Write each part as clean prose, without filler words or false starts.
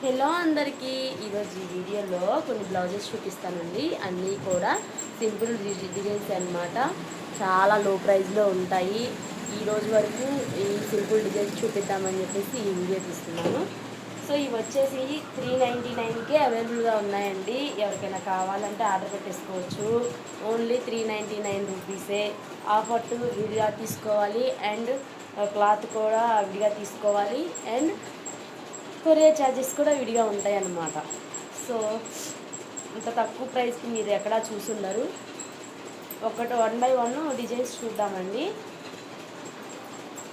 Hello అందరికీ, ఈరోజు ఈ వీడియోలో కొన్ని బ్లౌజెస్ చూపిస్తానండి. అన్నీ కూడా సింపుల్ డిజైన్స్ అన్నమాట. చాలా లో ప్రైస్లో ఉంటాయి. ఈ రోజు వరకు ఈ సింపుల్ డిజైన్స్ చూపిద్దామని చెప్పేసి ఈ వీడియో తీస్తున్నాను. సో ఇవి వచ్చేసి 399కే అవైలబుల్గా ఉన్నాయండి. ఎవరికైనా కావాలంటే ఆర్డర్ పెట్టేసుకోవచ్చు. ఓన్లీ 399 రూపీసే. ఆ పట్టు విడిగా తీసుకోవాలి అండ్ క్లాత్ కూడా విడిగా తీసుకోవాలి అండ్ కొరియర్ ఛార్జెస్ కూడా విడిగా ఉంటాయి అన్నమాట. సో ఇంత తక్కువ ప్రైస్కి మీరు ఎక్కడా చూసుండరు. ఒకటి 1 by 1 డిజైన్స్ చూద్దామండి.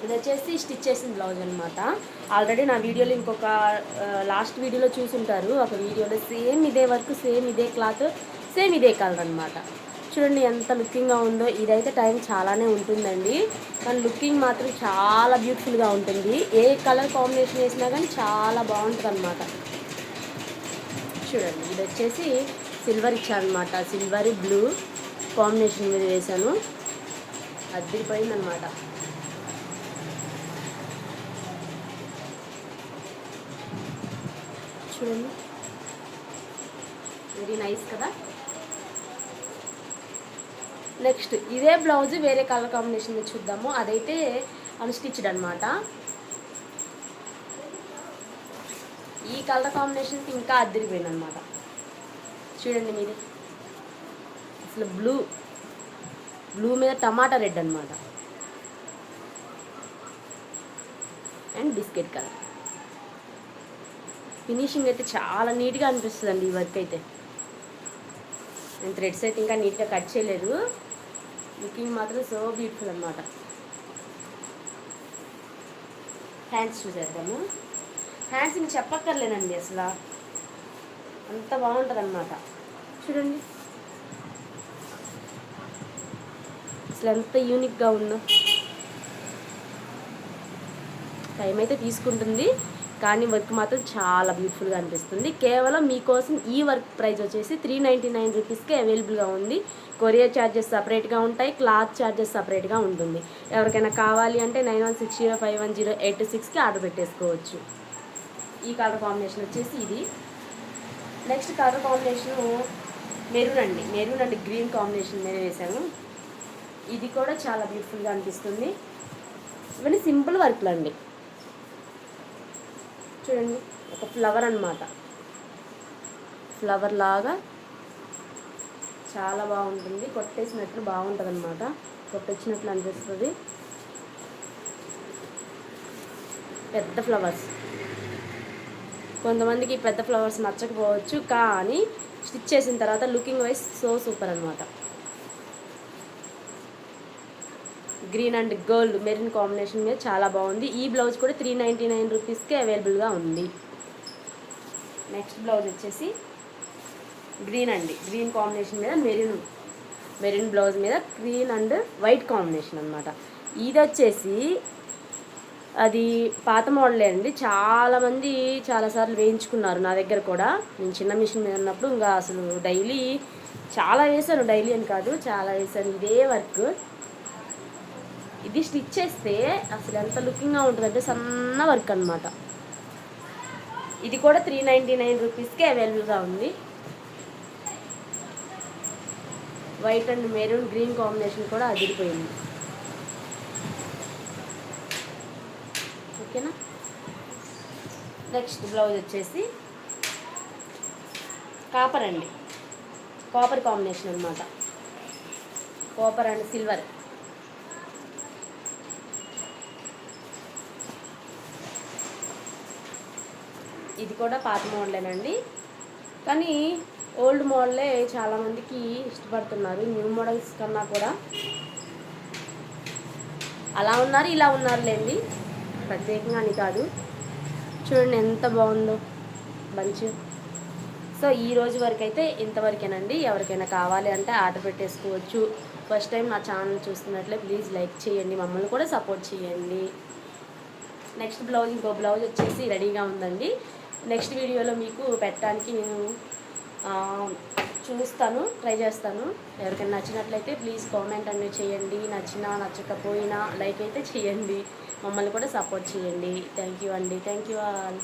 ఇది వచ్చేసి స్టిచ్ చేసిన బ్లౌజ్ అనమాట. ఆల్రెడీ నా వీడియోలో ఇంకొక లాస్ట్ వీడియోలో చూసుంటారు. ఒక వీడియోలో సేమ్ ఇదే వర్క్, సేమ్ ఇదే క్లాత్, సేమ్ ఇదే కలర్ అనమాట. చూడండి ఎంత లుకింగ్గా ఉందో. ఇదైతే టైం చాలానే ఉంటుందండి, కానీ లుకింగ్ మాత్రం చాలా బ్యూటిఫుల్గా ఉంటుంది. ఏ కలర్ కాంబినేషన్ వేసినా కానీ చాలా బాగుంటుంది అనమాట. చూడండి ఇది వచ్చేసి సిల్వర్ ఇచ్చారనమాట. సిల్వర్ బ్లూ కాంబినేషన్ మీద వేసాను. అదిరిపోయిందనమాట. చూడండి వెరీ నైస్ కదా. నెక్స్ట్ ఇదే బ్లౌజ్ వేరే కలర్ కాంబినేషన్ మీద చూద్దాము. అదైతే అన్స్టిచ్డ్ అనమాట. ఈ కలర్ కాంబినేషన్కి ఇంకా అద్దరిపోయింది అనమాట. చూడండి మీది అసలు బ్లూ మీద టమాటా రెడ్ అనమాట అండ్ బిస్కెట్ కలర్. ఫినిషింగ్ అయితే చాలా నీట్గా అనిపిస్తుందండి ఈ వర్క్ అయితే. నేను థ్రెడ్స్ అయితే ఇంకా నీట్గా కట్ చేయలేదు. లుకింగ్ మాత్రం సో బ్యూటిఫుల్ అనమాట. హ్యాండ్స్ చూసేద్దాము. హ్యాండ్స్ ఇంక చెప్పక్కర్లేనండి, అసలు అంత బాగుంటుంది అనమాట. చూడండి అసలు ఎంత యూనిక్గా ఉందో. టైం అయితే తీసుకుంటుంది, కానీ వర్క్ మాత్రం చాలా బ్యూటిఫుల్గా అనిపిస్తుంది. కేవలం మీకోసం ఈ వర్క్ ప్రైస్ వచ్చేసి 399 రూపీస్కే అవైలబుల్గా ఉంది. కొరియర్ ఛార్జెస్ సపరేట్గా ఉంటాయి, క్లాత్ ఛార్జెస్ సపరేట్గా ఉంటుంది. ఎవరికైనా కావాలి అంటే 9160510886కి ఆర్డర్ పెట్టేసుకోవచ్చు. ఈ కలర్ కాంబినేషన్ వచ్చేసి ఇది. నెక్స్ట్ కలర్ కాంబినేషను మెరూన్ అండి గ్రీన్ కాంబినేషన్ మీద వేసాను. ఇది కూడా చాలా బ్యూటిఫుల్గా అనిపిస్తుంది. ఇవన్నీ సింపుల్ వర్క్లు అండి. చూడండి ఒక ఫ్లవర్ అనమాట. ఫ్లవర్ లాగా చాలా బాగుంటుంది. కొట్టేసినట్లు బాగుంటుంది అనమాట. కొట్టొచ్చినట్లు అనిపిస్తుంది. పెద్ద ఫ్లవర్స్, కొంతమందికి పెద్ద ఫ్లవర్స్ నచ్చకపోవచ్చు, కానీ స్టిచ్ చేసిన తర్వాత లుకింగ్ వైజ్ సో సూపర్ అనమాట. Green and gold maroon combination మీద చాలా బాగుంది. ఈ బ్లౌజ్ కూడా 399 రూపీస్కే అవైలబుల్గా ఉంది. నెక్స్ట్ బ్లౌజ్ వచ్చేసి గ్రీన్ కాంబినేషన్ మీద మెరూన్ బ్లౌజ్ మీద గ్రీన్ అండ్ వైట్ కాంబినేషన్ అనమాట. ఇది వచ్చేసి అది పాత మోడలే అండి. చాలామంది చాలాసార్లు వేయించుకున్నారు నా దగ్గర కూడా. నేను చిన్న మిషన్ మీద ఉన్నప్పుడు ఇంకా అసలు డైలీ చాలా వేసాను. డైలీ అని కాదు, చాలా వేసాను ఇదే వర్క్. ఇది స్టిచ్ చేస్తే అసలు ఎంత లుకింగ్గా ఉంటుందంటే సన్న వర్క్ అనమాట. ఇది కూడా 399 రూపీస్కే అవైలబుల్గా ఉంది. White and maroon green combination కూడా అదిరిపోయింది. ఓకేనా. నెక్స్ట్ బ్లౌజ్ వచ్చేసి కాపర్ కాంబినేషన్ అనమాట. Copper and silver. ఇది కూడా పాత మోడలేనండి, కానీ ఓల్డ్ మోడలే చాలామందికి ఇష్టపడుతున్నారు. న్యూ మోడల్స్ కన్నా కూడా అలా ఉన్నారు, ఇలా ఉన్నారులేండి, ప్రత్యేకంగా అని కాదు. చూడండి ఎంత బాగుందో బంచ్. సో ఈ రోజు వరకు అయితే ఇంతవరకేనండి. ఎవరికైనా కావాలి అంటే ఆర్డర్ పెట్టేసుకోవచ్చు. ఫస్ట్ టైం నా ఛానల్ చూస్తున్నట్లే ప్లీజ్ లైక్ చేయండి, మమ్మల్ని కూడా సపోర్ట్ చేయండి. నెక్స్ట్ ఇంకో బ్లౌజ్ వచ్చేసి రెడీగా ఉందండి. నెక్స్ట్ వీడియోలో మీకు పెట్టడానికి నేను చూస్తాను, ట్రై చేస్తాను. ఎవరికైనా నచ్చినట్లయితే ప్లీజ్ కామెంట్ అనేది చేయండి. నచ్చకపోయినా లైక్ అయితే చేయండి. మమ్మల్ని కూడా సపోర్ట్ చేయండి. థ్యాంక్ యూ అండి. Thank you all.